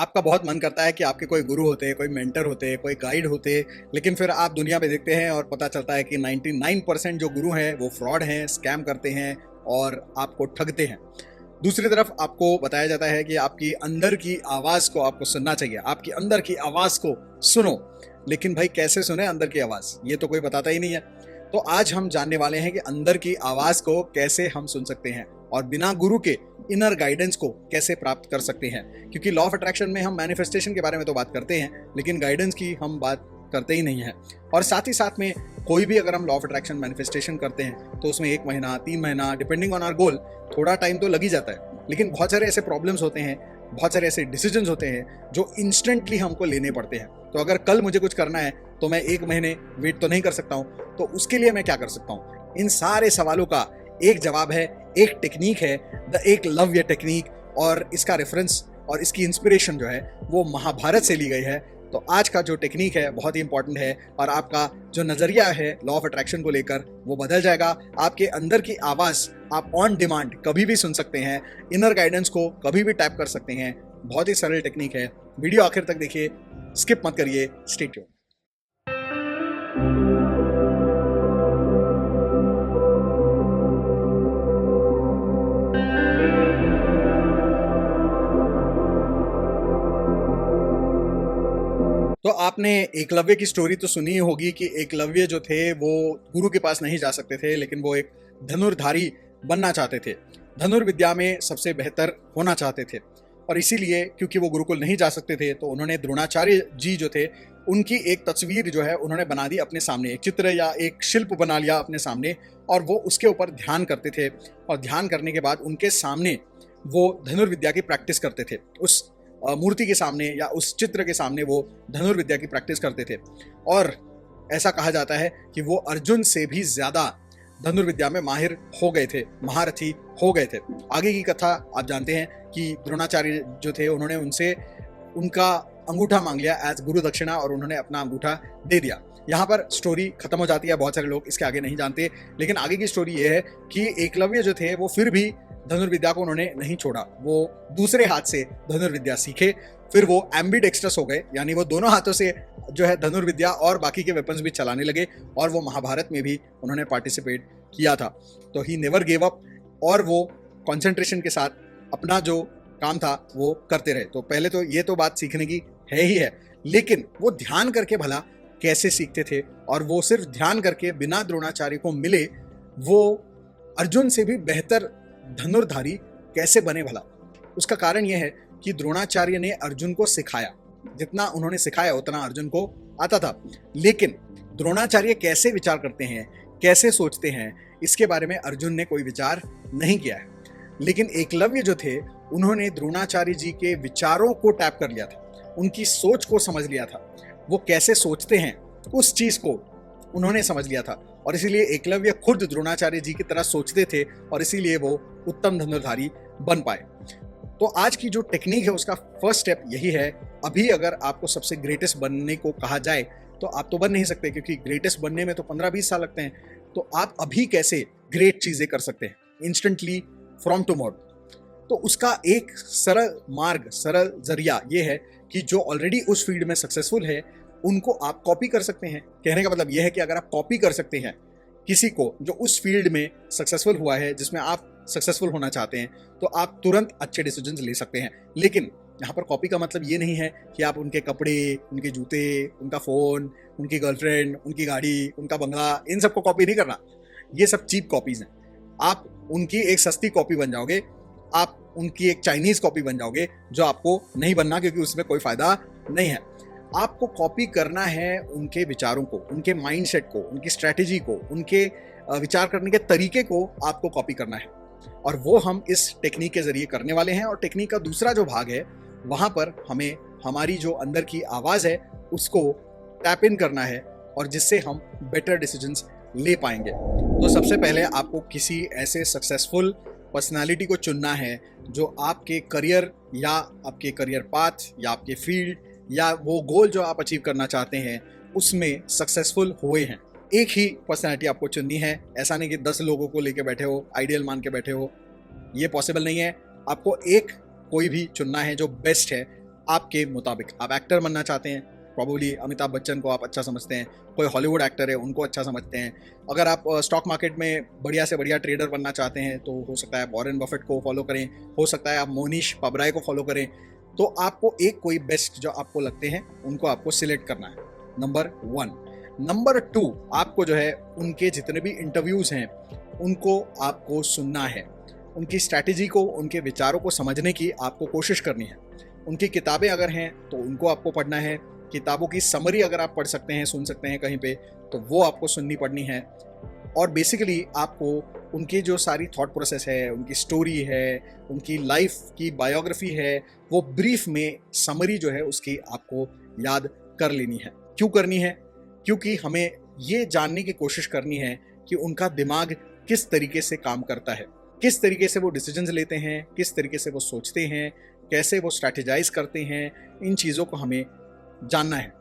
आपका बहुत मन करता है कि आपके कोई गुरु होते, कोई मेंटर होते, कोई गाइड होते, लेकिन फिर आप दुनिया में देखते हैं और पता चलता है कि 99% जो गुरु हैं वो फ्रॉड हैं, स्कैम करते हैं और आपको ठगते हैं। दूसरी तरफ आपको बताया जाता है कि आपकी अंदर की आवाज़ को आपको सुनना चाहिए, आपकी अंदर की आवाज़ को सुनो। लेकिन भाई कैसे सुने अंदर की आवाज़, ये तो कोई बताता ही नहीं है। तो आज हम जानने वाले हैं कि अंदर की आवाज़ को कैसे हम सुन सकते हैं और बिना गुरु के इनर गाइडेंस को कैसे प्राप्त कर सकते हैं। क्योंकि लॉ ऑफ अट्रैक्शन में हम मैनिफेस्टेशन के बारे में तो बात करते हैं, लेकिन गाइडेंस की हम बात करते ही नहीं है। और साथ ही साथ में कोई भी अगर हम लॉ ऑफ अट्रैक्शन मैनिफेस्टेशन करते हैं तो उसमें 1 महीना, 3 महीना, डिपेंडिंग ऑन आवर गोल, थोड़ा टाइम तो लग ही जाता है। लेकिन बहुत सारे ऐसे प्रॉब्लम्स होते हैं, बहुत सारे ऐसे डिसीजंस होते हैं जो इंस्टेंटली हमको लेने पड़ते हैं। तो अगर कल मुझे कुछ करना है तो मैं 1 महीने वेट तो नहीं कर सकता हूँ, तो उसके लिए मैं क्या कर सकता हूँ? इन सारे सवालों का एक जवाब है, एक टेक्निक है, द एकलव्य टेक्निक। और इसका रेफरेंस और इसकी इंस्पिरेशन जो है वो महाभारत से ली गई है। तो आज का जो टेक्निक है बहुत ही इंपॉर्टेंट है और आपका जो नज़रिया है लॉ ऑफ अट्रैक्शन को लेकर वो बदल जाएगा। आपके अंदर की आवाज़ आप ऑन डिमांड कभी भी सुन सकते हैं, इनर गाइडेंस को कभी भी टैप कर सकते हैं। बहुत ही सरल टेक्निक है। वीडियो आखिर तक देखिए, स्किप मत करिए, स्टे ट्यून्ड। तो आपने एकलव्य की स्टोरी तो सुनी ही होगी कि एकलव्य जो थे वो गुरु के पास नहीं जा सकते थे, लेकिन वो एक धनुर्धारी बनना चाहते थे, धनुर्विद्या में सबसे बेहतर होना चाहते थे। और इसीलिए क्योंकि वो गुरुकुल नहीं जा सकते थे तो उन्होंने द्रोणाचार्य जी जो थे उनकी एक तस्वीर जो है उन्होंने बना दी अपने सामने, एक चित्र या एक शिल्प बना लिया अपने सामने और वो उसके ऊपर ध्यान करते थे। और ध्यान करने के बाद उनके सामने वो धनुर्विद्या की प्रैक्टिस करते थे। उस मूर्ति के सामने या उस चित्र के सामने वो धनुर्विद्या की प्रैक्टिस करते थे। और ऐसा कहा जाता है कि वो अर्जुन से भी ज्यादा धनुर्विद्या में माहिर हो गए थे, महारथी हो गए थे। आगे की कथा आप जानते हैं कि द्रोणाचार्य जो थे उन्होंने उनसे उनका अंगूठा मांग लिया एज गुरु दक्षिणा और उन्होंने अपना अंगूठा दे दिया। यहाँ पर स्टोरी खत्म हो जाती है, बहुत सारे लोग इसके आगे नहीं जानते। लेकिन आगे की स्टोरी ये है कि एकलव्य जो थे वो फिर भी धनुर्विद्या को उन्होंने नहीं छोड़ा, वो दूसरे हाथ से धनुर्विद्या सीखे। फिर वो एम्बिडेक्स्ट्रस हो गए, यानी वो दोनों हाथों से जो है धनुर्विद्या और बाकी के वेपन्स भी चलाने लगे और वो महाभारत में भी उन्होंने पार्टिसिपेट किया था। तो ही नेवर गेव अप और वो कंसंट्रेशन के साथ अपना जो काम था वो करते रहे। तो पहले तो ये तो बात सीखने की है ही है, लेकिन वो ध्यान करके भला कैसे सीखते थे? और वो सिर्फ ध्यान करके बिना द्रोणाचार्य को मिले वो अर्जुन से भी बेहतर धनुर्धारी कैसे बने भला? उसका कारण यह है कि द्रोणाचार्य ने अर्जुन को सिखाया, जितना उन्होंने सिखाया उतना अर्जुन को आता था। लेकिन द्रोणाचार्य कैसे विचार करते हैं, कैसे सोचते हैं, इसके बारे में अर्जुन ने कोई विचार नहीं किया है। लेकिन एकलव्य जो थे उन्होंने द्रोणाचार्य जी के विचारों को टैप कर लिया था, उनकी सोच को समझ लिया था। वो कैसे सोचते हैं उस चीज को उन्होंने समझ लिया था और इसीलिए एकलव्य खुद द्रोणाचार्य जी की तरह सोचते थे और इसीलिए वो उत्तम धनुर्धारी बन पाए। तो आज की जो टेक्निक है उसका फर्स्ट स्टेप यही है। अभी अगर आपको सबसे ग्रेटेस्ट बनने को कहा जाए तो आप तो बन नहीं सकते, क्योंकि ग्रेटेस्ट बनने में तो 15-20 साल लगते हैं। तो आप अभी कैसे ग्रेट चीजें कर सकते हैं इंस्टेंटली फ्रॉम टुमारो? तो उसका एक सरल मार्ग, सरल जरिया ये है कि जो ऑलरेडी उस फील्ड में सक्सेसफुल है उनको आप कॉपी कर सकते हैं। कहने का मतलब यह है कि अगर आप कॉपी कर सकते हैं किसी को जो उस फील्ड में सक्सेसफुल हुआ है जिसमें आप सक्सेसफुल होना चाहते हैं, तो आप तुरंत अच्छे डिसीजंस ले सकते हैं। लेकिन यहाँ पर कॉपी का मतलब ये नहीं है कि आप उनके कपड़े, उनके जूते, उनका फ़ोन, उनकी गर्लफ्रेंड, उनकी गाड़ी, उनका बंगला, इन सबको कॉपी नहीं करना। ये सब चीप कॉपीज़ हैं। आप उनकी एक सस्ती कॉपी बन जाओगे, आप उनकी एक चाइनीज़ कॉपी बन जाओगे, जो आपको नहीं बनना, क्योंकि उसमें कोई फ़ायदा नहीं है। आपको कॉपी करना है उनके विचारों को, उनके माइंडसेट को, उनकी स्ट्रैटेजी को, उनके विचार करने के तरीके को आपको कॉपी करना है। और वो हम इस टेक्निक के ज़रिए करने वाले हैं। और टेक्निक का दूसरा जो भाग है वहाँ पर हमें हमारी जो अंदर की आवाज़ है उसको टैप इन करना है और जिससे हम बेटर डिसीजंस ले पाएंगे। तो सबसे पहले आपको किसी ऐसे सक्सेसफुल पर्सनालिटी को चुनना है जो आपके करियर या आपके करियर पाथ या आपके फील्ड या वो गोल जो आप अचीव करना चाहते हैं उसमें सक्सेसफुल हुए हैं। एक ही पर्सनैलिटी आपको चुननी है। ऐसा नहीं कि 10 लोगों को लेके बैठे हो, आइडियल मान के बैठे हो, ये पॉसिबल नहीं है। आपको एक कोई भी चुनना है जो बेस्ट है, आपके मुताबिक। आप एक्टर बनना चाहते हैं, प्रॉब्ली अमिताभ बच्चन को आप अच्छा समझते हैं, कोई हॉलीवुड एक्टर है उनको अच्छा समझते हैं। अगर आप स्टॉक मार्केट में बढ़िया से बढ़िया ट्रेडर बनना चाहते हैं तो हो सकता है आप वॉरेन बफेट को फॉलो करें, हो सकता है आप मोनीश पाबराय को फॉलो करें। तो आपको एक कोई बेस्ट जो आपको लगते हैं उनको आपको सिलेक्ट करना है, नंबर 1। नंबर 2, आपको जो है उनके जितने भी इंटरव्यूज़ हैं उनको आपको सुनना है, उनकी स्ट्रैटेजी को, उनके विचारों को समझने की आपको कोशिश करनी है। उनकी किताबें अगर हैं तो उनको आपको पढ़ना है, किताबों की समरी अगर आप पढ़ सकते हैं, सुन सकते हैं कहीं पे, तो वो आपको सुननी पड़नी है। और बेसिकली आपको उनकी जो सारी थॉट प्रोसेस है, उनकी स्टोरी है, उनकी लाइफ की बायोग्राफी है, वो ब्रीफ में समरी जो है उसकी आपको याद कर लेनी है। क्यों करनी है? क्योंकि हमें ये जानने की कोशिश करनी है कि उनका दिमाग किस तरीके से काम करता है, किस तरीके से वो डिसीजंस लेते हैं, किस तरीके से वो सोचते हैं, कैसे वो स्ट्रैटेजाइज करते हैं। इन चीज़ों को हमें जानना है,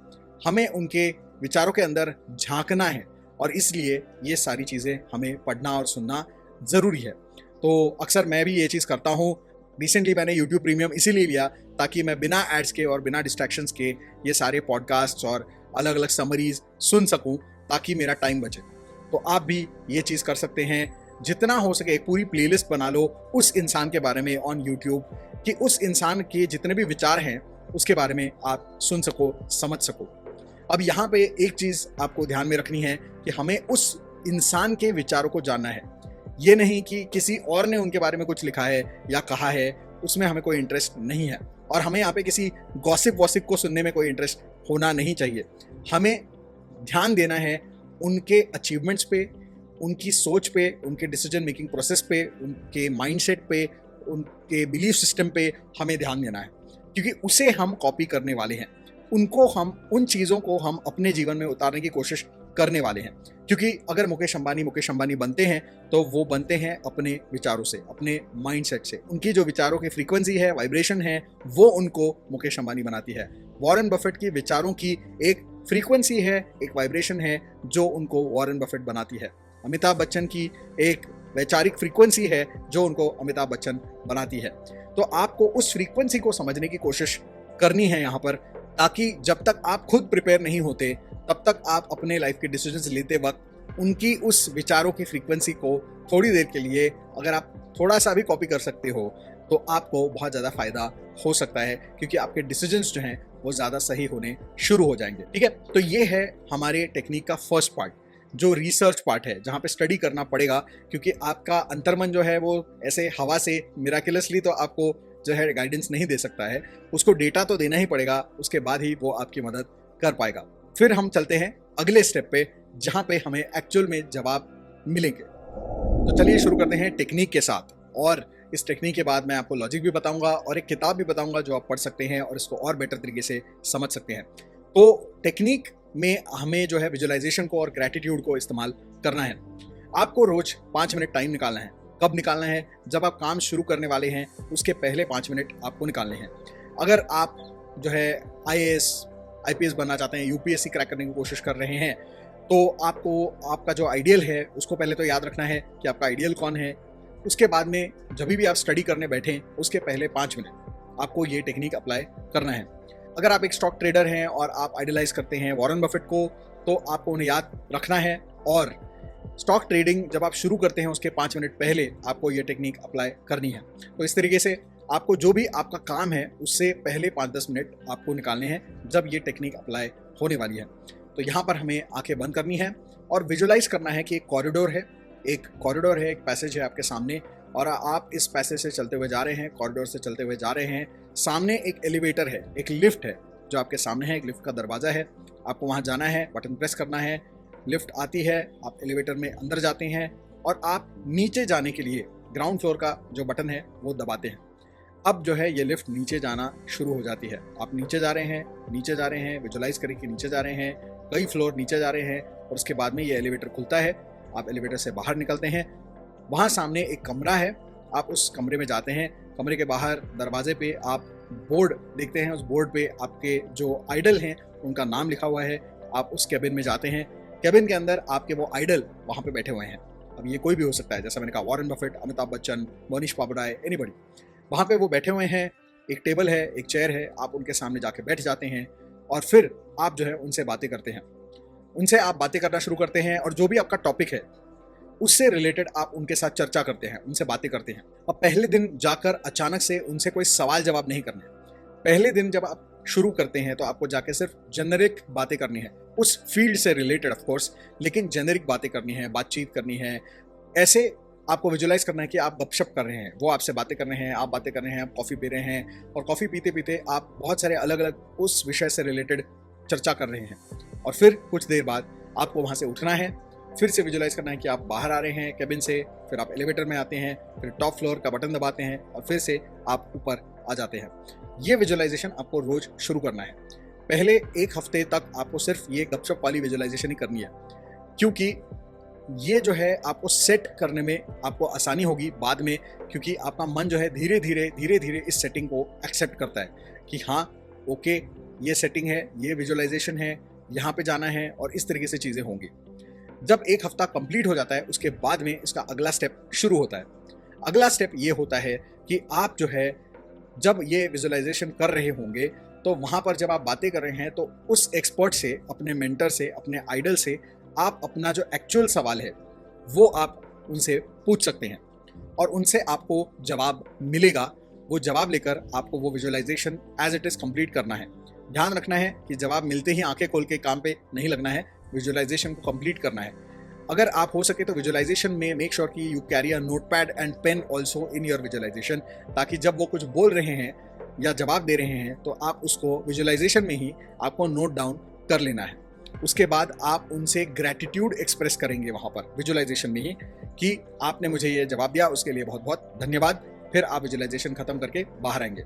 हमें उनके विचारों के अंदर झांकना है, और इसलिए ये सारी चीज़ें हमें पढ़ना और सुनना ज़रूरी है। तो अक्सर मैं भी ये चीज़ करता हूँ। रिसेंटली मैंने YouTube प्रीमियम इसीलिए लिया ताकि मैं बिना एड्स के और बिना डिस्ट्रैक्शंस के ये सारे पॉडकास्ट और अलग अलग समरीज सुन सकूं, ताकि मेरा टाइम बचे। तो आप भी ये चीज़ कर सकते हैं। जितना हो सके एक पूरी प्लेलिस्ट बना लो उस इंसान के बारे में ऑन YouTube, कि उस इंसान के जितने भी विचार हैं उसके बारे में आप सुन सको, समझ सको। अब यहाँ पे एक चीज़ आपको ध्यान में रखनी है कि हमें उस इंसान के विचारों को जानना है। ये नहीं कि किसी और ने उनके बारे में कुछ लिखा है या कहा है, उसमें हमें कोई इंटरेस्ट नहीं है। और हमें यहाँ पे किसी गॉसिप वॉसिप को सुनने में कोई इंटरेस्ट होना नहीं चाहिए। हमें ध्यान देना है उनके अचीवमेंट्स पे, उनकी सोच पे, उनके डिसीजन मेकिंग प्रोसेस पे, उनके माइंडसेट पे, उनके बिलीफ सिस्टम पे हमें ध्यान देना है, क्योंकि उसे हम कॉपी करने वाले हैं। उनको हम, उन चीज़ों को हम अपने जीवन में उतारने की कोशिश करने वाले हैं। क्योंकि अगर मुकेश अंबानी बनते हैं तो वो बनते हैं अपने विचारों से, अपने माइंडसेट से। उनकी जो विचारों की फ्रीक्वेंसी है, वाइब्रेशन है, वो उनको मुकेश अंबानी बनाती है। वॉरेन बफेट की विचारों की एक फ्रीक्वेंसी है, एक वाइब्रेशन है जो उनको वॉरेन बफेट बनाती है। अमिताभ बच्चन की एक वैचारिक फ्रीक्वेंसी है जो उनको अमिताभ बच्चन बनाती है। तो आपको उस फ्रीक्वेंसी को समझने की कोशिश करनी है यहाँ पर, ताकि जब तक आप खुद प्रिपेयर नहीं होते तब तक आप अपने लाइफ के डिसीजंस लेते वक्त उनकी उस विचारों की फ्रीक्वेंसी को थोड़ी देर के लिए अगर आप थोड़ा सा भी कॉपी कर सकते हो तो आपको बहुत ज़्यादा फायदा हो सकता है, क्योंकि आपके डिसीजंस जो हैं वो ज़्यादा सही होने शुरू हो जाएंगे। ठीक है, तो ये है हमारे टेक्निक का फर्स्ट पार्ट, जो रिसर्च पार्ट है, जहाँ पे स्टडी करना पड़ेगा, क्योंकि आपका अंतर्मन जो है वो ऐसे हवा से मिराकुलसली तो आपको जो है गाइडेंस नहीं दे सकता है। उसको डेटा तो देना ही पड़ेगा, उसके बाद ही वो आपकी मदद कर पाएगा। फिर हम चलते हैं अगले स्टेप पे, जहाँ पे हमें एक्चुअल में जवाब मिलेंगे। तो चलिए शुरू करते हैं टेक्निक के साथ, और इस टेक्निक के बाद मैं आपको लॉजिक भी बताऊंगा और एक किताब भी बताऊंगा जो आप पढ़ सकते हैं और इसको और बेटर तरीके से समझ सकते हैं। तो टेक्निक में हमें जो है विजुअलाइजेशन को और ग्रैटिट्यूड को इस्तेमाल करना है। आपको रोज 5 मिनट टाइम निकालना है। कब निकालना है? जब आप काम शुरू करने वाले हैं उसके पहले 5 मिनट आपको निकालने हैं। अगर आप जो है IAS IPS बनना चाहते हैं, UPSC क्रैक करने की कोशिश कर रहे हैं, तो आपको आपका जो आइडियल है उसको पहले तो याद रखना है कि आपका आइडियल कौन है। उसके बाद में जब भी आप स्टडी करने बैठें उसके पहले 5 मिनट आपको ये टेक्निक अप्लाई करना है। अगर आप एक स्टॉक ट्रेडर हैं और आप आइडलाइज करते हैं वॉरेन बफेट को, तो आपको उन्हें याद रखना है, और स्टॉक ट्रेडिंग जब आप शुरू करते हैं उसके 5 मिनट पहले आपको ये टेक्निक अप्लाई करनी है। तो इस तरीके से आपको जो भी आपका काम है उससे पहले 5-10 मिनट आपको निकालने हैं जब ये टेक्निक अप्लाई होने वाली है। तो यहाँ पर हमें आंखें बंद करनी है और विजुअलाइज करना है कि एक कॉरिडोर है, एक पैसेज है आपके सामने, और आप इस पैसेज से चलते हुए जा रहे हैं, कॉरिडोर से चलते हुए जा रहे हैं। सामने एक एलिवेटर है, एक लिफ्ट है जो आपके सामने है, एक लिफ्ट का दरवाज़ा है। आपको वहाँ जाना है, बटन प्रेस करना है, लिफ्ट आती है, आप एलिवेटर में अंदर जाते हैं और आप नीचे जाने के लिए ग्राउंड फ्लोर का जो बटन है वो दबाते हैं। अब जो है ये लिफ्ट नीचे जाना शुरू हो जाती है। आप नीचे जा रहे हैं, नीचे जा रहे हैं, विजुअलाइज करें कि नीचे जा रहे हैं, कई फ्लोर नीचे जा रहे हैं, और उसके बाद में ये एलिवेटर खुलता है। आप एलिवेटर से बाहर निकलते हैं, वहाँ सामने एक कमरा है, आप उस कमरे में जाते हैं। कमरे के बाहर दरवाजे पे आप बोर्ड देखते हैं, उस बोर्ड पे आपके जो आइडल हैं उनका नाम लिखा हुआ है। आप उस कैबिन में जाते हैं, कैबिन के अंदर आपके वो आइडल वहाँ पे बैठे हुए हैं। अब ये कोई भी हो सकता है, जैसा मैंने कहा Warren Buffett, Amitabh Bachchan, Monish Pabrai, anybody, वहाँ पे वो बैठे हुए हैं। एक टेबल है, एक चेयर है, आप उनके सामने जाके बैठ जाते हैं और फिर आप जो है उनसे बातें करते हैं। उनसे आप बातें करना शुरू करते हैं और जो भी आपका टॉपिक है उससे रिलेटेड आप उनके साथ चर्चा करते हैं, उनसे बातें करते हैं। अब पहले दिन जाकर अचानक से उनसे कोई सवाल जवाब नहीं करने। पहले दिन जब आप शुरू करते हैं तो आपको जाके सिर्फ जेनेरिक बातें करनी है, उस फील्ड से रिलेटेड ऑफ कोर्स, लेकिन जेनेरिक बातें करनी है, बातचीत करनी है। ऐसे आपको विजुलाइज करना है कि आप गपशप कर रहे हैं, वो आपसे बातें कर रहे हैं, आप बातें कर रहे हैं, आप कॉफ़ी पी रहे हैं और कॉफ़ी पीते पीते आप बहुत सारे अलग अलग उस विषय से रिलेटेड चर्चा कर रहे हैं। और फिर कुछ देर बाद आपको वहाँ से उठना है, फिर से विजुलाइज करना है कि आप बाहर आ रहे हैं कैबिन से, फिर आप एलिवेटर में आते हैं, फिर टॉप फ्लोर का बटन दबाते हैं और फिर से आप ऊपर आ जाते हैं। ये विजुलाइजेशन आपको रोज शुरू करना है। पहले एक हफ्ते तक आपको सिर्फ ये गपशप वाली विजुलाइजेशन ही करनी है, क्योंकि ये जो है आपको सेट करने में आपको आसानी होगी बाद में, क्योंकि आपका मन जो है धीरे धीरे इस सेटिंग को एक्सेप्ट करता है कि हाँ ओके ये सेटिंग है, ये विजुलाइजेशन है, यहाँ पे जाना है और इस तरीके से चीज़ें होंगी। जब एक हफ्ता कंप्लीट हो जाता है उसके बाद में इसका अगला स्टेप शुरू होता है। अगला स्टेप ये होता है कि आप जो है जब ये विजुलाइजेशन कर रहे होंगे तो वहाँ पर जब आप बातें कर रहे हैं तो उस एक्सपर्ट से, अपने मेंटर से, अपने आइडल से आप अपना जो एक्चुअल सवाल है वो आप उनसे पूछ सकते हैं और उनसे आपको जवाब मिलेगा। वो जवाब लेकर आपको वो visualization as it is complete करना है। ध्यान रखना है कि जवाब मिलते ही आंखें खोल के काम पे नहीं लगना है, विजुलाइजेशन को कंप्लीट करना है। अगर आप हो सके तो विजुलाइजेशन में मेक श्योर कि you carry a notepad and pen also in your visualization, ताकि जब वो कुछ बोल रहे हैं या जवाब दे रहे हैं तो आप उसको विजुलाइजेशन में ही आपको नोट डाउन कर लेना है। उसके बाद आप उनसे ग्रैटिट्यूड एक्सप्रेस करेंगे वहाँ पर विजुलाइजेशन में ही कि आपने मुझे ये जवाब दिया, उसके लिए बहुत बहुत धन्यवाद। फिर आप विजुलाइजेशन खत्म करके बाहर आएंगे।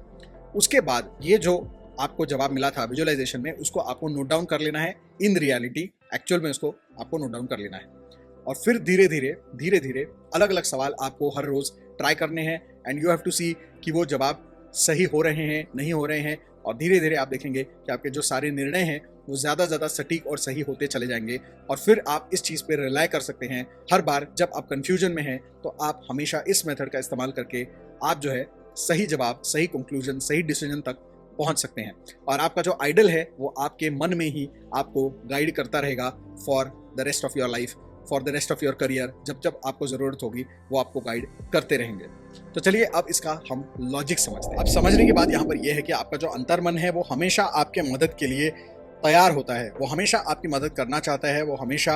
उसके बाद ये जो आपको जवाब मिला था विजुलाइजेशन में उसको आपको नोट डाउन कर लेना है। इन रियलिटी एक्चुअल में उसको आपको नोट डाउन कर लेना है और फिर धीरे धीरे अलग अलग सवाल आपको हर रोज ट्राई करने हैं एंड यू हैव टू सी कि वो जवाब सही हो रहे हैं, नहीं हो रहे हैं। और धीरे धीरे आप देखेंगे कि आपके जो सारे निर्णय हैं वो ज़्यादा सटीक और सही होते चले जाएंगे और फिर आप इस चीज़ पे रिलाई कर सकते हैं। हर बार जब आप कंफ्यूजन में हैं तो आप हमेशा इस मेथड का इस्तेमाल करके आप जो है सही जवाब, सही कंक्लूजन, सही डिसीजन तक पहुंच सकते हैं और आपका जो आइडल है वो आपके मन में ही आपको गाइड करता रहेगा for the rest of your life, for the rest of your career. जब जब आपको ज़रूरत होगी वो आपको गाइड करते रहेंगे। तो चलिए अब इसका हम लॉजिक समझते हैं। अब समझने की बात यहाँ पर यह है कि आपका जो अंतर्मन है वो हमेशा आपके मदद के लिए तैयार होता है, वो हमेशा आपकी मदद करना चाहता है, वो हमेशा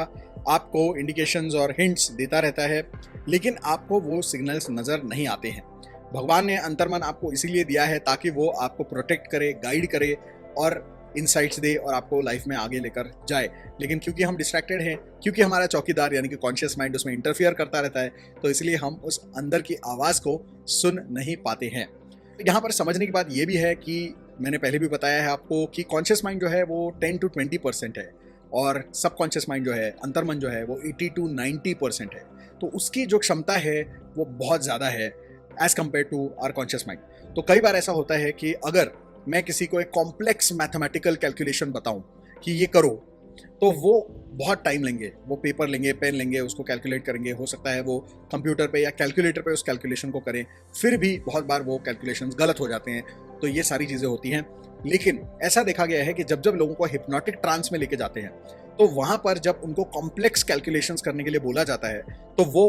आपको इंडिकेशंस और हिंट्स देता रहता है, लेकिन आपको वो सिग्नल्स नज़र नहीं आते हैं। भगवान ने अंतर्मन आपको इसीलिए दिया है ताकि वो आपको प्रोटेक्ट करे, गाइड करे और इनसाइट्स दे और आपको लाइफ में आगे लेकर जाए। लेकिन क्योंकि हम डिस्ट्रैक्टेड हैं, क्योंकि हमारा चौकीदार यानी कि कॉन्शियस माइंड उसमें इंटरफियर करता रहता है, तो इसलिए हम उस अंदर की आवाज़ को सुन नहीं पाते हैं। यहाँ पर समझने की बात ये भी है कि मैंने पहले भी बताया है आपको कि कॉन्शियस माइंड जो है वो 10 to 20% है और सबकॉन्शियस माइंड जो है, अंतर्मन जो है वो 80 to 90% है। तो उसकी जो क्षमता है वो बहुत ज़्यादा है as compare to our conscious mind. तो कई बार ऐसा होता है कि अगर मैं किसी को एक कॉम्प्लेक्स मैथमेटिकल कैलकुलेशन बताऊं कि ये करो, तो वो बहुत टाइम लेंगे, वो पेपर लेंगे, पेन लेंगे, उसको कैलकुलेट करेंगे। हो सकता है वो कंप्यूटर पे या कैलकुलेटर पे उस कैलकुलेशन को करें, फिर भी बहुत बार वो कैलकुलेशंस गलत हो जाते हैं। तो ये सारी चीज़ें होती हैं। लेकिन ऐसा देखा गया है कि जब जब लोगों को हिप्नोटिक ट्रांस में लेके जाते हैं तो वहाँ पर जब उनको कॉम्प्लेक्स कैलकुलेशंस करने के लिए बोला जाता है तो वो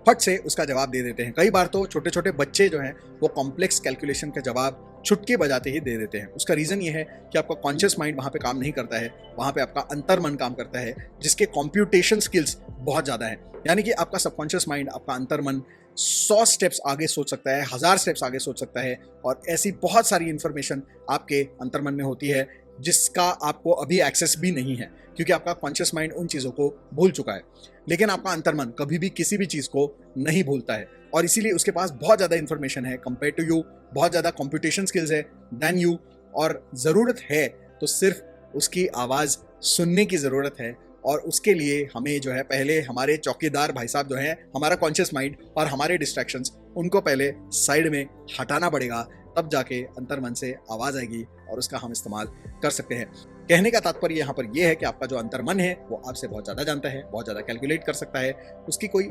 फट से उसका जवाब दे देते हैं। कई बार तो छोटे छोटे बच्चे जो हैं वो कॉम्प्लेक्स कैलकुलेशन का जवाब चुटकी बजाते ही दे देते हैं। उसका रीज़न ये है कि आपका कॉन्शियस माइंड वहाँ पे काम नहीं करता है, वहाँ पे आपका अंतर्मन काम करता है जिसके कंप्यूटेशन स्किल्स बहुत ज़्यादा हैं। यानी कि आपका सबकॉन्शियस माइंड, आपका अंतर्मन 100 स्टेप्स आगे सोच सकता है, 1000 स्टेप्स आगे सोच सकता है और ऐसी बहुत सारी इन्फॉर्मेशन आपके अंतर्मन में होती है जिसका आपको अभी एक्सेस भी नहीं है, क्योंकि आपका कॉन्शियस माइंड उन चीज़ों को भूल चुका है। लेकिन आपका अंतर्मन कभी भी किसी भी चीज़ को नहीं भूलता है और इसीलिए उसके पास बहुत ज़्यादा इन्फॉर्मेशन है कंपेयर टू यू, बहुत ज़्यादा कंप्यूटेशन स्किल्स है देन यू। और ज़रूरत है तो सिर्फ उसकी आवाज़ सुनने की ज़रूरत है और उसके लिए हमें जो है पहले हमारे चौकीदार भाई साहब जो हैं, हमारा कॉन्शियस माइंड और हमारे डिस्ट्रैक्शंस, उनको पहले साइड में हटाना पड़ेगा, तब जाके अंतर्मन से आवाज़ आएगी और उसका हम इस्तेमाल कर सकते हैं। कहने का तात्पर्य यहाँ पर यह है कि आपका जो अंतर्मन है वो आपसे बहुत ज़्यादा जानता है, बहुत ज़्यादा कैलकुलेट कर सकता है, उसकी कोई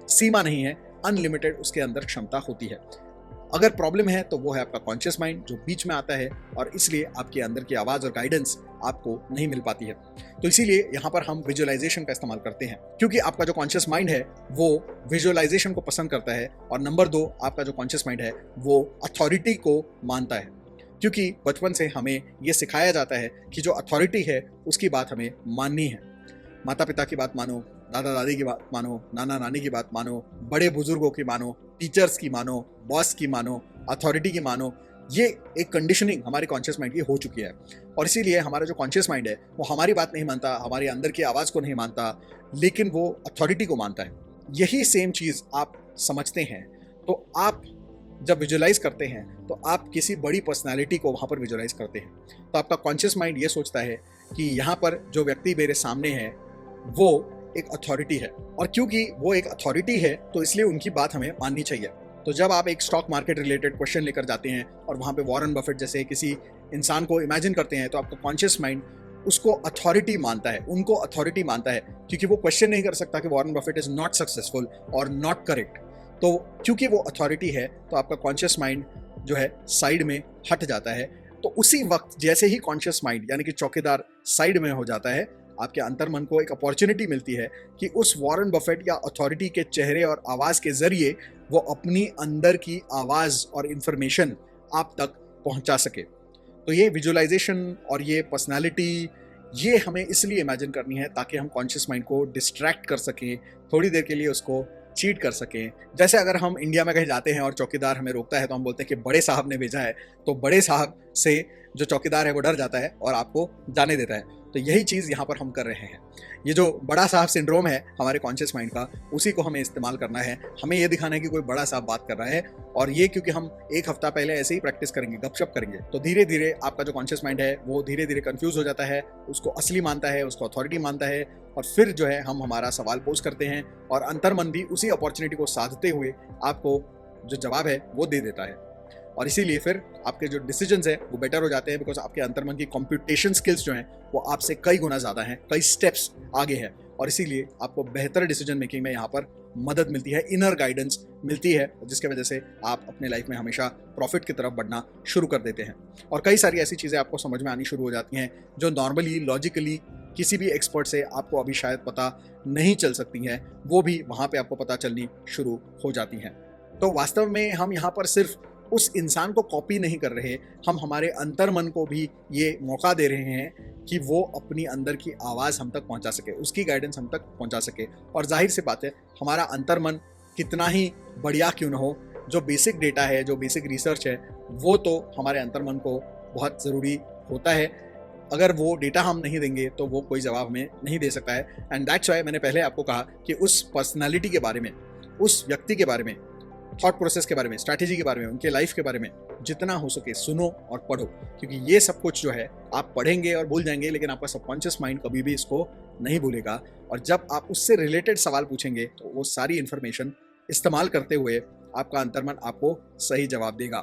सीमा नहीं है, अनलिमिटेड उसके अंदर क्षमता होती है। अगर प्रॉब्लम है तो वो है आपका कॉन्शियस माइंड जो बीच में आता है और इसलिए आपके अंदर की आवाज़ और गाइडेंस आपको नहीं मिल पाती है। तो इसीलिए यहाँ पर हम विजुअलाइजेशन का इस्तेमाल करते हैं, क्योंकि आपका जो कॉन्शियस माइंड है वो विजुअलाइजेशन को पसंद करता है। और नंबर 2, आपका जो कॉन्शियस माइंड है वो अथॉरिटी को मानता है, क्योंकि बचपन से हमें ये सिखाया जाता है कि जो अथॉरिटी है उसकी बात हमें माननी है। माता पिता की बात मानो, दादा दादी की बात मानो, नाना नानी की बात मानो, बड़े बुजुर्गों की मानो, टीचर्स की मानो, बॉस की मानो, अथॉरिटी की मानो। ये एक कंडीशनिंग हमारे कॉन्शियस माइंड की हो चुकी है और इसीलिए हमारा जो कॉन्शियस माइंड है वो हमारी बात नहीं मानता, हमारे अंदर की आवाज़ को नहीं मानता, लेकिन वो अथॉरिटी को मानता है। यही सेम चीज़ आप समझते हैं तो आप जब विजुअलाइज करते हैं तो आप किसी बड़ी पर्सनालिटी को वहाँ पर विजुअलाइज करते हैं। तो आपका कॉन्शियस माइंड ये सोचता है कि यहाँ पर जो व्यक्ति मेरे सामने है वो एक अथॉरिटी है, और क्योंकि वो एक अथॉरिटी है तो इसलिए उनकी बात हमें माननी चाहिए। तो जब आप एक स्टॉक मार्केट रिलेटेड क्वेश्चन लेकर जाते हैं और वहाँ पे वॉरेन बफेट जैसे किसी इंसान को इमेजिन करते हैं तो आपका कॉन्शियस माइंड उसको अथॉरिटी मानता है, उनको अथॉरिटी मानता है, क्योंकि वो क्वेश्चन नहीं कर सकता कि Warren Buffett is not successful और नॉट करेक्ट। तो क्योंकि वो अथॉरिटी है तो आपका कॉन्शियस माइंड जो है साइड में हट जाता है। तो उसी वक्त जैसे ही कॉन्शियस माइंड यानी कि चौकीदार साइड में हो जाता है, आपके अंतर्मन को एक अपॉर्चुनिटी मिलती है कि उस वॉरेन बफेट या अथॉरिटी के चेहरे और आवाज़ के जरिए वो अपनी अंदर की आवाज़ और इंफॉर्मेशन आप तक पहुंचा सके। तो ये विजुअलाइजेशन और ये पर्सनालिटी ये हमें इसलिए इमेजिन करनी है ताकि हम कॉन्शियस माइंड को डिस्ट्रैक्ट कर सकें, थोड़ी देर के लिए उसको चीट कर सकें। जैसे अगर हम इंडिया में कहीं जाते हैं और चौकीदार हमें रोकता है तो हम बोलते हैं कि बड़े साहब ने भेजा है, तो बड़े साहब से जो चौकीदार है वो डर जाता है और आपको जाने देता है। तो यही चीज़ यहाँ पर हम कर रहे हैं। ये जो बड़ा साहब सिंड्रोम है हमारे कॉन्शियस माइंड का, उसी को हमें इस्तेमाल करना है। हमें ये दिखाना है कि कोई बड़ा साहब बात कर रहा है, और ये क्योंकि हम एक हफ्ता पहले ऐसे ही प्रैक्टिस करेंगे, गपशप करेंगे, तो धीरे धीरे आपका जो कॉन्शियस माइंड है वो धीरे धीरे कंफ्यूज हो जाता है, उसको असली मानता है, उसको अथॉरिटी मानता है, और फिर जो है हम हमारा सवाल पोज करते हैं और अंतर्मन भी उसी अपॉर्चुनिटी को साधते हुए आपको जो जवाब है वो दे देता है। और इसीलिए फिर आपके जो डिसीजंस है वो बेटर हो जाते हैं, बिकॉज आपके अंतर्मन की कंप्यूटेशन स्किल्स जो हैं वो आपसे कई गुना ज़्यादा हैं, कई स्टेप्स आगे हैं, और इसीलिए आपको बेहतर डिसीजन मेकिंग में यहाँ पर मदद मिलती है, इनर गाइडेंस मिलती है, जिसके वजह से आप अपने लाइफ में हमेशा प्रॉफिट की तरफ बढ़ना शुरू कर देते हैं। और कई सारी ऐसी चीज़ें आपको समझ में आनी शुरू हो जाती हैं जो नॉर्मली लॉजिकली किसी भी एक्सपर्ट से आपको अभी शायद पता नहीं चल सकती हैं, वो भी वहाँ पे आपको पता चलनी शुरू हो जाती हैं। तो वास्तव में हम यहाँ पर सिर्फ उस इंसान को कॉपी नहीं कर रहे, हम हमारे अंतर्मन को भी ये मौका दे रहे हैं कि वो अपनी अंदर की आवाज़ हम तक पहुंचा सके, उसकी गाइडेंस हम तक पहुंचा सके। और जाहिर सी बात है, हमारा अंतर्मन कितना ही बढ़िया क्यों न हो, जो बेसिक डेटा है, जो बेसिक रिसर्च है, वो तो हमारे अंतर्मन को बहुत ज़रूरी होता है। अगर वो डेटा हम नहीं देंगे तो वो कोई जवाब हमें नहीं दे सकता है। एंड दैट्स व्हाई मैंने पहले आपको कहा कि उस पर्सनैलिटी के बारे में, उस व्यक्ति के बारे में, थॉट प्रोसेस के बारे में, स्ट्रैटेजी के बारे में, उनके लाइफ के बारे में जितना हो सके सुनो और पढ़ो, क्योंकि ये सब कुछ जो है आप पढ़ेंगे और भूल जाएंगे, लेकिन आपका सबकॉन्शियस माइंड कभी भी इसको नहीं भूलेगा। और जब आप उससे रिलेटेड सवाल पूछेंगे तो वो सारी इन्फॉर्मेशन इस्तेमाल करते हुए आपका अंतर्मन आपको सही जवाब देगा।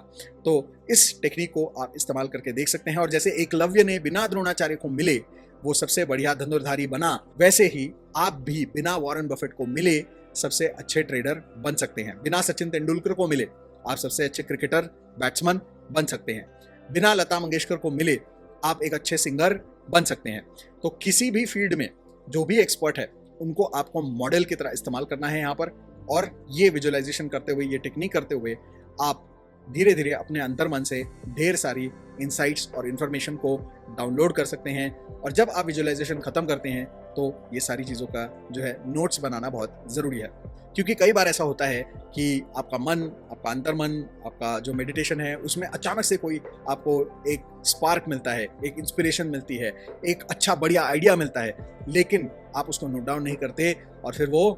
तो इस टेक्निक को आप इस्तेमाल करके देख सकते हैं। और जैसे एकलव्य ने बिना द्रोणाचार्य को मिले वो सबसे बढ़िया धनुर्धारी बना, वैसे ही आप भी बिना वॉरेन बफेट को मिले सबसे अच्छे ट्रेडर बन सकते हैं। बिना सचिन तेंदुलकर को मिले आप सबसे अच्छे क्रिकेटर, बैट्समैन बन सकते हैं। बिना लता मंगेशकर को मिले आप एक अच्छे सिंगर बन सकते हैं। तो किसी भी फील्ड में जो भी एक्सपर्ट है उनको आपको मॉडल की तरह इस्तेमाल करना है यहाँ पर। और ये विजुअलाइजेशन करते हुए, ये टेक्निक करते हुए आप धीरे धीरे अपने अंतर्मन से ढेर सारी इंसाइट्स और इन्फॉर्मेशन को डाउनलोड कर सकते हैं। और जब आप विजुअलाइजेशन ख़त्म करते हैं तो ये सारी चीज़ों का जो है नोट्स बनाना बहुत ज़रूरी है, क्योंकि कई बार ऐसा होता है कि आपका मन, आपका अंतर्मन, आपका जो मेडिटेशन है उसमें अचानक से कोई आपको एक स्पार्क मिलता है, एक इंस्पिरेशन मिलती है, एक अच्छा बढ़िया आइडिया मिलता है, लेकिन आप उसको नोट डाउन नहीं करते और फिर वो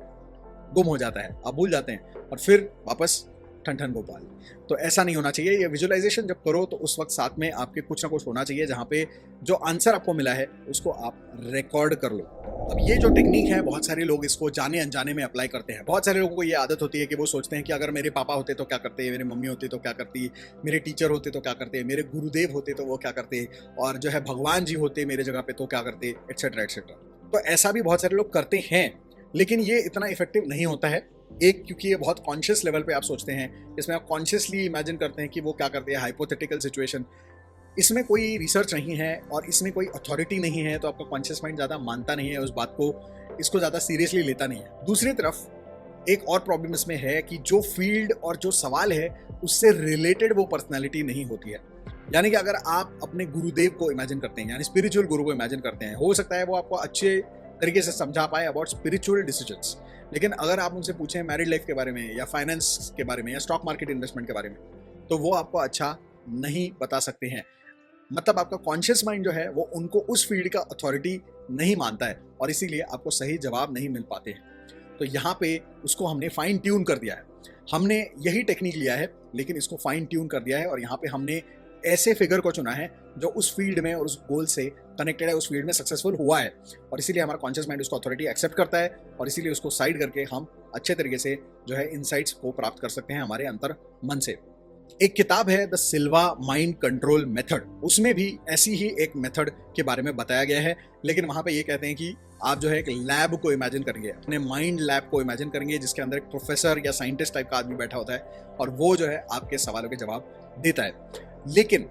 गुम हो जाता है, आप भूल जाते हैं और फिर वापस ठन ठन गोपाल। तो ऐसा नहीं होना चाहिए। ये विजुअलाइजेशन जब करो तो उस वक्त साथ में आपके कुछ ना कुछ होना चाहिए जहाँ पे जो आंसर आपको मिला है उसको आप रिकॉर्ड कर लो। अब ये जो टेक्निक है बहुत सारे लोग इसको जाने अनजाने में अप्लाई करते हैं। बहुत सारे लोगों को ये आदत होती है कि वो सोचते हैं कि अगर मेरे पापा होते तो क्या करते, मेरे मम्मी होते तो क्या करती, मेरे टीचर होते तो क्या करते, मेरे गुरुदेव होते तो वो क्या करते, और जो है भगवान जी होते मेरे जगह पे तो क्या करते, एट्सेट्रा एट्सेट्रा। तो ऐसा भी बहुत सारे लोग करते हैं, लेकिन ये इतना इफेक्टिव नहीं होता है। एक, क्योंकि ये बहुत कॉन्शियस लेवल पे आप सोचते हैं, इसमें आप कॉन्शियसली इमेजिन करते हैं कि वो क्या करते हैं, हाइपोथेटिकल सिचुएशन, इसमें कोई रिसर्च नहीं है और इसमें कोई अथॉरिटी नहीं है, तो आपका कॉन्शियस माइंड ज़्यादा मानता नहीं है उस बात को, इसको ज़्यादा सीरियसली लेता नहीं है। दूसरी तरफ एक और प्रॉब्लम इसमें है कि जो फील्ड और जो सवाल है उससे रिलेटेड वो पर्सनैलिटी नहीं होती है। यानी कि अगर आप अपने गुरुदेव को इमेजिन करते हैं, यानी स्पिरिचुअल गुरु को इमेजिन करते हैं, हो सकता है वो आपको अच्छे तरीके से समझा पाए अबाउट स्पिरिचुअल डिसीजंस, लेकिन अगर आप उनसे पूछें मैरिड लाइफ के बारे में या फाइनेंस के बारे में या स्टॉक मार्केट इन्वेस्टमेंट के बारे में, तो वो आपको अच्छा नहीं बता सकते हैं। मतलब आपका कॉन्शियस माइंड जो है वो उनको उस फील्ड का अथॉरिटी नहीं मानता है और इसीलिए आपको सही जवाब नहीं मिल पाते हैं। तो यहाँ पे उसको हमने फाइन ट्यून कर दिया है। हमने यही टेक्निक लिया है लेकिन इसको फाइन ट्यून कर दिया है और यहाँ पे हमने ऐसे फिगर को चुना है जो उस फील्ड में और उस गोल से कनेक्टेड है, उस फील्ड में सक्सेसफुल हुआ है और इसीलिए हमारा कॉन्शियस माइंड उसको अथॉरिटी एक्सेप्ट करता है और इसीलिए उसको साइड करके हम अच्छे तरीके से जो है इनसाइट्स को प्राप्त कर सकते हैं हमारे अंतर मन से। एक किताब है the Silva mind control method, उसमें भी ऐसी ही एक मेथड के बारे में बताया गया है, लेकिन वहां पे ये कहते हैं कि आप जो है एक लैब को इमेजिन करेंगे, अपने माइंड लैब को इमेजिन करेंगे जिसके अंदर एक प्रोफेसर या साइंटिस्ट टाइप का आदमी बैठा होता है और वो जो है आपके सवालों के जवाब देता है। लेकिन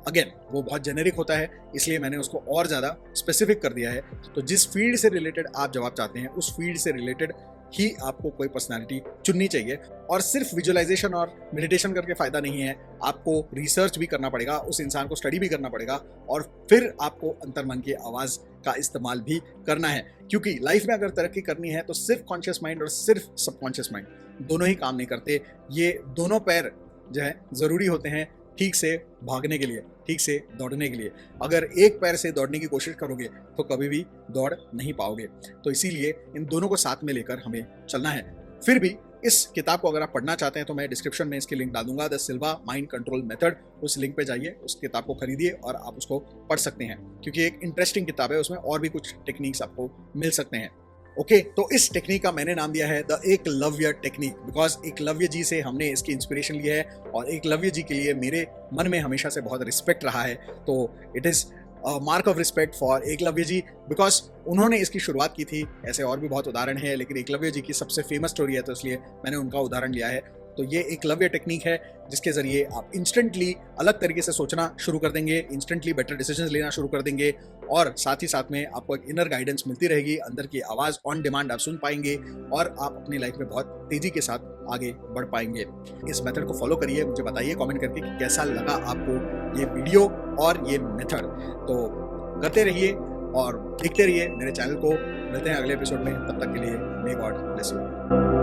अगेन वो बहुत जेनेरिक होता है, इसलिए मैंने उसको और ज़्यादा स्पेसिफिक कर दिया है। तो जिस फील्ड से रिलेटेड आप जवाब चाहते हैं उस फील्ड से रिलेटेड ही आपको कोई पर्सनालिटी चुननी चाहिए। और सिर्फ विजुअलाइजेशन और मेडिटेशन करके फ़ायदा नहीं है, आपको रिसर्च भी करना पड़ेगा, उस इंसान को स्टडी भी करना पड़ेगा और फिर आपको अंतर्मन की आवाज़ का इस्तेमाल भी करना है। क्योंकि लाइफ में अगर तरक्की करनी है तो सिर्फ कॉन्शियस माइंड और सिर्फ सबकॉन्शियस माइंड दोनों ही काम नहीं करते। ये दोनों पैर जो है ज़रूरी होते हैं ठीक से भागने के लिए, ठीक से दौड़ने के लिए। अगर एक पैर से दौड़ने की कोशिश करोगे तो कभी भी दौड़ नहीं पाओगे। तो इसीलिए इन दोनों को साथ में लेकर हमें चलना है। फिर भी इस किताब को अगर आप पढ़ना चाहते हैं तो मैं डिस्क्रिप्शन में इसकी लिंक डाल दूंगा, the Silva mind control method. उस लिंक पे जाइए, उस किताब को खरीदिए और आप उसको पढ़ सकते हैं क्योंकि एक इंटरेस्टिंग किताब है, उसमें और भी कुछ टेक्निक्स आपको मिल सकते हैं। ओके, तो इस टेक्निक का मैंने नाम दिया है the Eklavya technique, because Eklavya ji से हमने इसकी इंस्पिरेशन लिया है और एकलव्य जी के लिए मेरे मन में हमेशा से बहुत रिस्पेक्ट रहा है। तो it is mark of respect for Eklavya ji, because उन्होंने इसकी शुरुआत की थी। ऐसे और भी बहुत उदाहरण है लेकिन एकलव्य जी की सबसे फेमस स्टोरी है तो इसलिए मैंने उनका उदाहरण लिया है। तो ये एकलव्य टेक्निक है जिसके ज़रिए आप इंस्टेंटली अलग तरीके से सोचना शुरू कर देंगे, इंस्टेंटली बेटर डिसीजंस लेना शुरू कर देंगे और साथ ही साथ में आपको एक इनर गाइडेंस मिलती रहेगी, अंदर की आवाज़ ऑन डिमांड आप सुन पाएंगे और आप अपनी लाइफ में बहुत तेज़ी के साथ आगे बढ़ पाएंगे। इस मेथड को फॉलो करिए, मुझे बताइए कमेंट करके कि कैसा लगा आपको ये वीडियो और ये मेथड। तो करते रहिए और देखते रहिए मेरे चैनल को। मिलते हैं अगले एपिसोड में, तब तक के लिए मे गॉड ब्लेस यू।